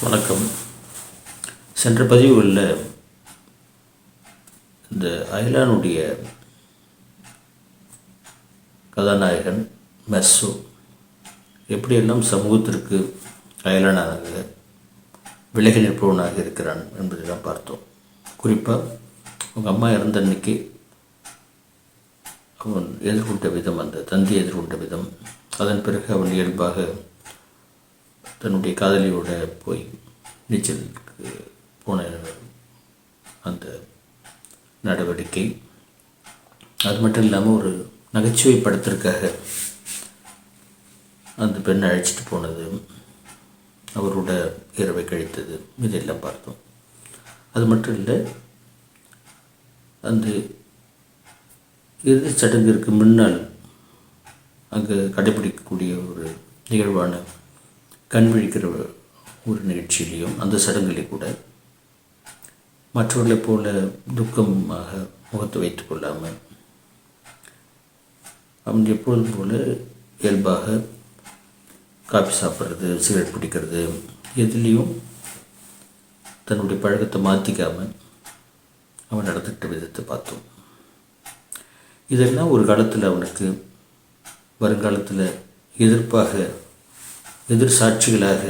வணக்கம். சென்ற பதிவுகளில் இந்த அயலானுடைய கதாநாயகன் மெர்சோ எப்படியெல்லாம் சமூகத்திற்கு அயலானாக விலகி நிற்பவனாக இருக்கிறான் என்பதைதான் பார்த்தோம். குறிப்பாக அவங்க அம்மா இறந்த அன்னைக்கு அவன் எதிர்கொண்ட விதம், அந்த தந்தையை எதிர்கொண்ட விதம், அதன் பிறகு அவன் இயல்பாக தன்னுடைய காதலியோட போய் நீச்சலுக்கு போன அந்த நடவடிக்கை, அது மட்டும் இல்லாமல் ஒரு நகைச்சுவை படத்திற்காக அந்த பெண்ணை அழைச்சிட்டு போனது, அவரோட இரவை கழித்தது, இதெல்லாம் பார்த்தோம். அது மட்டும் இல்லை, அந்த இறுதிச் சடங்கிற்கு முன்னால் அங்கே கடைபிடிக்கக்கூடிய ஒரு நிகழ்வான கண் விழிக்கிற ஒரு நிகழ்ச்சியிலையும் அந்த சடங்குகளை கூட மற்றவர்களைப் போல துக்கமாக முகத்தை வைத்து கொள்ளாமல் அவன் எப்பொழுதும் போல இயல்பாக காபி சாப்பிட்றது, சிகரெட் பிடிக்கிறது, எதுலேயும் தன்னுடைய பழக்கத்தை மாற்றிக்காமல் அவன் நடந்துக்கிட்ட விதத்தை பார்த்தோம். இதெல்லாம் ஒரு காலத்தில் அவனுக்கு வருங்காலத்தில் எதிர் சாட்சிகளாக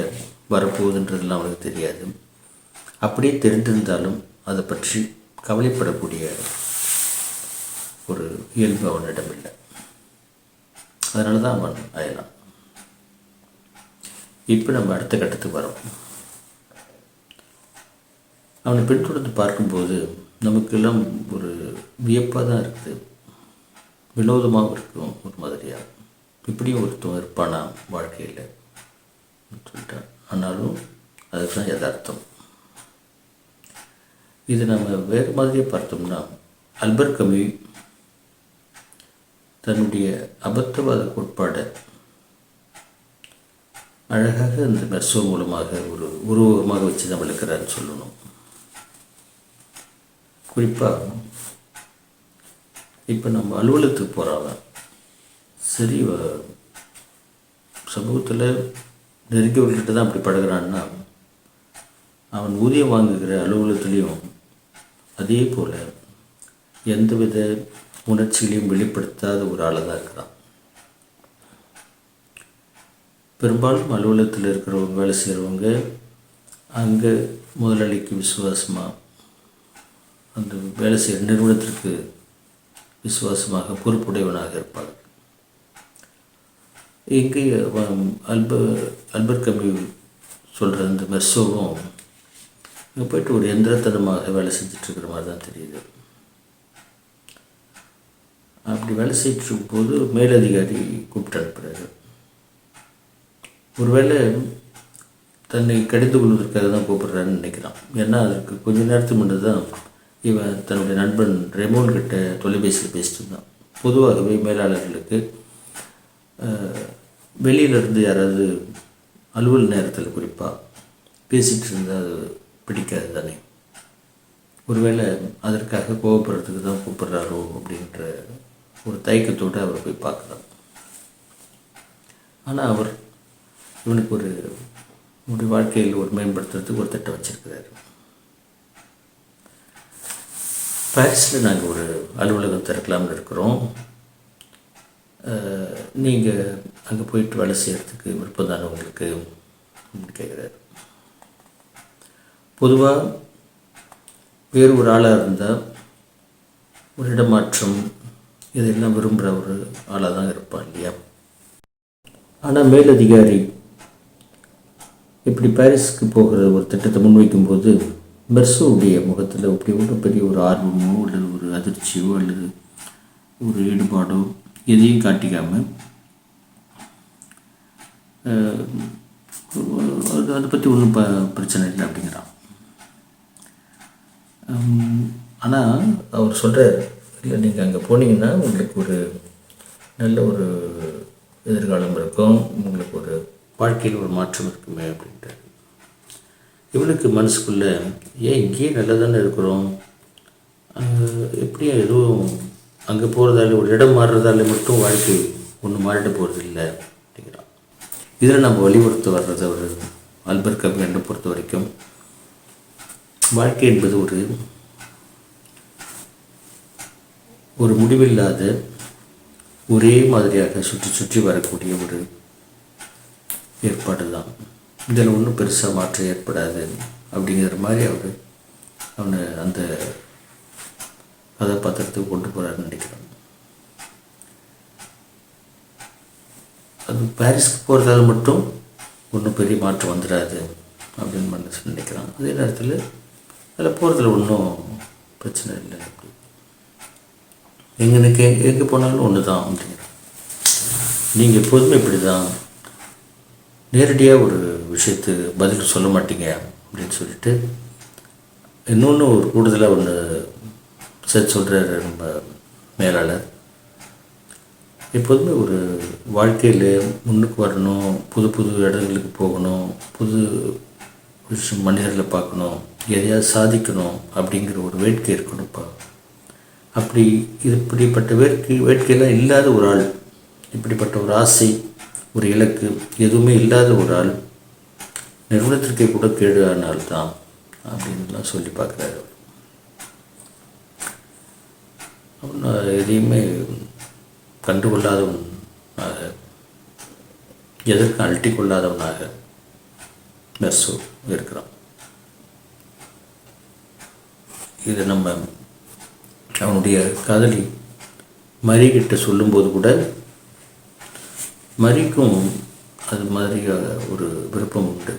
வரப்போகுதுன்றதுலாம் அவனுக்கு தெரியாது. அப்படியே தெரிந்திருந்தாலும் அதை பற்றி கவலைப்படக்கூடிய ஒரு இயல்பு அவனிடம் இல்லை. அதனால தான் அவன் அயலான். இப்போ நம்ம அடுத்த கட்டத்துக்கு வரோம். அவனை பின்தொடர்ந்து பார்க்கும்போது நமக்கெல்லாம் ஒரு வியப்பாக தான் இருக்குது, வினோதமாகவும் இருக்கும். ஒரு மாதிரியாக இப்படியும் ஒருத்தன் இருப்பானா வாழ்க்கையில் சொல்லிட்டான். ஆனாலும் அதுதான் யதார்த்தம். இது நம்ம வேறு மாதிரியே பார்த்தோம்னா, ஆல்பர்ட் கம்யூ தன்னுடைய அபத்தவாத கோட்பாடை அழகாக இந்த மெர்சோ மூலமாக ஒரு உருவகமாக வச்சு நம்ம இருக்கிறான்னு சொல்லணும். குறிப்பாக இப்போ நம்ம அலுவலகத்துக்கு போகிறவன் சரி, சமூகத்தில் நெருங்கியவர்கள்ட்ட தான் அப்படி பழகிறான்னா, அவன் ஊதியம் வாங்குகிற அலுவலகத்துலேயும் அதே போல் எந்தவித உணர்ச்சிகளையும் வெளிப்படுத்தாத ஒரு ஆளாக தான் இருக்கிறான். பெரும்பாலும் அலுவலகத்தில் இருக்கிறவங்க, வேலை செய்கிறவங்க அங்கே முதலாளிக்கு விசுவாசமாக, அந்த வேலை செய்கிற நிறுவனத்திற்கு விசுவாசமாக பொறுப்புடையவனாக இருப்பாங்க. இங்கே ஆல்பர்ட் கம்யூ சொல்கிற அந்த மெர்சோவும் இங்கே போய்ட்டு ஒரு எந்திரத்தனமாக வேலை செஞ்சிட்ருக்கிற மாதிரி தான் தெரியுது. அப்படி வேலை செஞ்சிட்ருக்கும்போது மேலதிகாரி கூப்பிட்டு அனுப்புகிறாரு. ஒருவேளை தன்னை கடிந்து கொள்வதற்காக தான் கூப்பிட்றான்னு நினைக்கிறான். ஏன்னா அதற்கு கொஞ்ச நேரத்துக்கு முன்னாடி தான் இவன் தன்னுடைய நண்பன் ரெமோன் கிட்ட தொலைபேசியில் பேசிட்டு இருந்தான். பொதுவாகவே மேலாளர்களுக்கு வெளியிலேருந்து யாராவது அலுவல் நேரத்தில் குறிப்பாக பேசிகிட்டு இருந்தால் அது பிடிக்காது தானே. ஒருவேளை அதற்காக கோவப்படுறதுக்கு தான் கூப்பிட்றாரோ அப்படின்ற ஒரு தயக்கத்தோடு அவர் போய் பார்க்குறார். ஆனால் இவனுக்கு ஒரு வாழ்க்கையில் ஒரு மேம்படுத்துறதுக்கு ஒரு திட்டம் வச்சுருக்கிறாரு. பாரிஸில் நாங்கள் ஒரு அலுவலகம் திறக்கலாம்னு இருக்கிறோம், நீங்கள் அங்கே போயிட்டு வேலை செய்கிறதுக்கு விருப்பம் தானே உங்களுக்கு அப்படின்னு கேட்குறாரு. பொதுவாக வேறு ஒரு ஆளாக இருந்தால் ஒரு இடமாற்றம் இதெல்லாம் விரும்புகிற ஒரு ஆளாக தான் இருப்பான் இல்லையா. ஆனால் மேலதிகாரி இப்படி பாரிஸுக்கு போகிற ஒரு திட்டத்தை முன்வைக்கும்போது மெர்சோவுடைய முகத்தில் அப்படி ஒன்றும் பெரிய ஒரு ஆர்வமோ அல்லது ஒரு அதிர்ச்சியோ அல்லது ஒரு ஈடுபாடோ எதையும் காட்டிக்காமல் அதை பற்றி ஒன்றும் பிரச்சனை இல்லை அப்படிங்கிறான். ஆனால் அவர் சொல்கிறார், இல்லை நீங்கள் அங்கே போனீங்கன்னா உங்களுக்கு ஒரு நல்ல ஒரு எதிர்காலம் இருக்கும், உங்களுக்கு ஒரு வாழ்க்கையில் ஒரு மாற்றம் இருக்குமே அப்படின்ட்டு. இவனுக்கு மனசுக்குள்ளே ஏன் இங்கேயே நல்லா தானே இருக்கிறோம், எப்படியும் எதுவும் அங்கே போகிறதால ஒரு இடம் மாறுறதால மட்டும் வாழ்க்கை ஒன்றும் மாறிட்டு போகிறது இல்லை அப்படிங்கிறான். இதில் நம்ம வலியுறுத்த வர்றது அவர் ஆல்பர்ட் கம்யூ என்னை பொறுத்த வரைக்கும் வாழ்க்கை என்பது ஒரு முடிவில்லாத ஒரே மாதிரியாக சுற்றி சுற்றி வரக்கூடிய ஒரு ஏற்பாடு தான். இதில் ஒன்றும் பெருசாக மாற்றம் ஏற்படாது அப்படிங்கிற மாதிரி அவனை அந்த கதாபாத்திரத்துக்கு கொண்டு போகிறாருன்னு நினைக்கிறான். அது பாரிஸ்க்கு போகிறதால மட்டும் ஒன்றும் பெரிய மாற்றம் வந்துடாது அப்படின்னு மனசு நினைக்கிறான். அதே நேரத்தில் அதில் போகிறதுல ஒன்றும் பிரச்சனை இல்லை. எங்கே போனாலும் ஒன்று தான் அப்படிங்கிறான். நீங்கள் எப்போதுமே இப்படி தான் நேரடியாக ஒரு விஷயத்துக்கு பதில் சொல்ல மாட்டீங்க அப்படின்னு சொல்லிட்டு இன்னொன்று ஒரு கூடுதலாக ஒன்று சேர்த்து சொல்கிறாரு நம்ம மேலாளர். எப்போதுமே ஒரு வாழ்க்கையில் முன்னுக்கு வரணும், புது புது இடங்களுக்கு போகணும், புது விஷயம் மனிதர்களை பார்க்கணும், எதையாவது சாதிக்கணும் அப்படிங்கிற ஒரு வேட்கை இருக்கணும்ப்பா. அப்படி இப்படிப்பட்ட வேட்கையெல்லாம் இல்லாத ஒரு ஆள், இப்படிப்பட்ட ஒரு ஆசை, ஒரு இலக்கு எதுவுமே இல்லாத ஒரு ஆள் நிறுவனத்திற்கே கூட கேடு ஆனால்தான் அப்படின்லாம் சொல்லி பார்க்குறாரு. எதையுமே கண்டுகொள்ளாதவனாக, எதற்கும் அழட்டி கொள்ளாதவனாக மெர்சோ இருக்கிறான். இதை நம்ம அவனுடைய காதலி மரிகிட்ட சொல்லும்போது கூட மரிக்கும் அது மாதிரி ஒரு விருப்பம் உண்டு,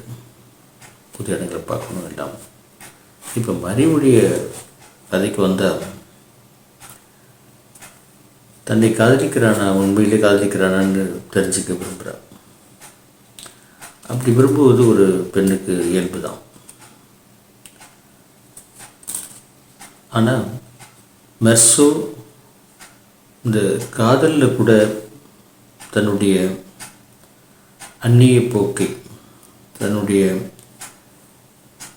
புது இடங்களை பார்க்கணும் எல்லாம். இப்போ மரியுடைய கதைக்கு வந்தால் தன்னை காதலிக்கிறானா, உண்மையிலே காதலிக்கிறானான்னு தெரிஞ்சுக்க விரும்புகிறான். அப்படி விரும்புவது ஒரு பெண்ணுக்கு இயல்பு தான். ஆனால் மெர்சோ இந்த காதலில் கூட தன்னுடைய அந்நிய போக்கை, தன்னுடைய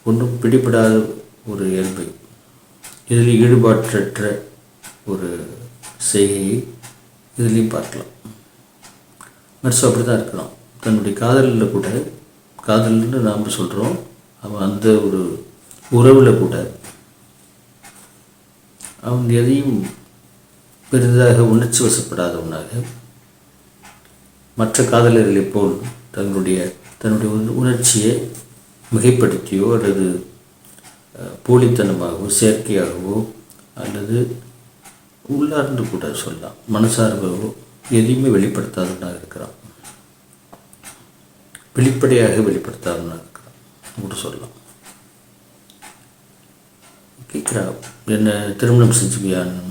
ஒன்றும் பிடிபடாத ஒரு இயல்பை, இதில் ஈடுபாற்றற்ற ஒரு செய்கையை இதுலேயும் பார்க்கலாம். மெர்சோ அப்படி தான் இருக்கலாம். தன்னுடைய காதலில் கூட, காதல்னு நாம் சொல்கிறோம், அவன் அந்த ஒரு உறவில் கூட அவன் எதையும் பெரிதாக உணர்ச்சி வசப்படாதவனாக, மற்ற காதலர்களைப் போல் தன்னுடைய உணர்ச்சியை மிகைப்படுத்தியோ அல்லது போலித்தனமாகவோ செயற்கையாகவோ அல்லது உள்ளார்ந்து கூட சொல்லலாம் மனசார்பவோ எதையுமே வெளிப்படுத்தாதவனாக இருக்கிறான். வெளிப்படையாக வெளிப்படுத்தாதவனாக இருக்கிறான் கூட சொல்லலாம். கேட்குறா, என்ன திருமணம் செஞ்சுக்கியான்னு.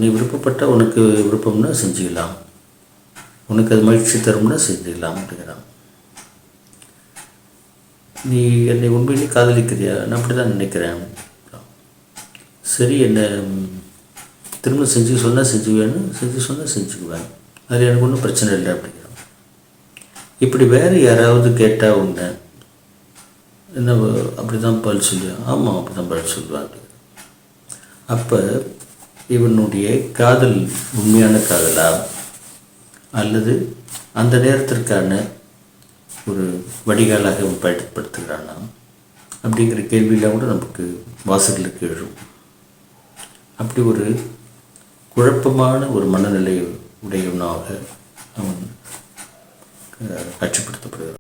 நீ விருப்பப்பட்ட, உனக்கு விருப்பம்னா செஞ்சுக்கலாம், உனக்கு அது மகிழ்ச்சி தரும்னா செஞ்சுக்கலாம் அப்படிங்கிறான். நீ என்னை உண்மையிலே காதலிக்கிறியா? நான் அப்படி தான் நினைக்கிறேன். சரி, என்ன திருமணம் செஞ்சு சொன்னால் செஞ்சுவேன்னு, செஞ்சு சொன்னால் செஞ்சுக்குவேன், அது எனக்கு ஒன்றும் பிரச்சனை இல்லை அப்படிங்கிறான். இப்படி வேறு யாராவது கேட்டால் உன்னை என்ன அப்படி தான் பதில் சொல்லுவேன்? ஆமாம், அப்படி தான் பதில் சொல்லுவேன் அப்படி. அப்போ இவனுடைய காதல் உண்மையான காதலா அல்லது அந்த நேரத்திற்கான ஒரு வடிகாலாக அவன் பயன்படுத்துகிறானா அப்படிங்கிற கேள்வியெல்லாம் கூட நமக்கு வாசல்களுக்கு எழும். அப்படி ஒரு குழப்பமான ஒரு மனநிலை உடையவனாக அவன் காட்சிப்படுத்தப்படுகிறான்.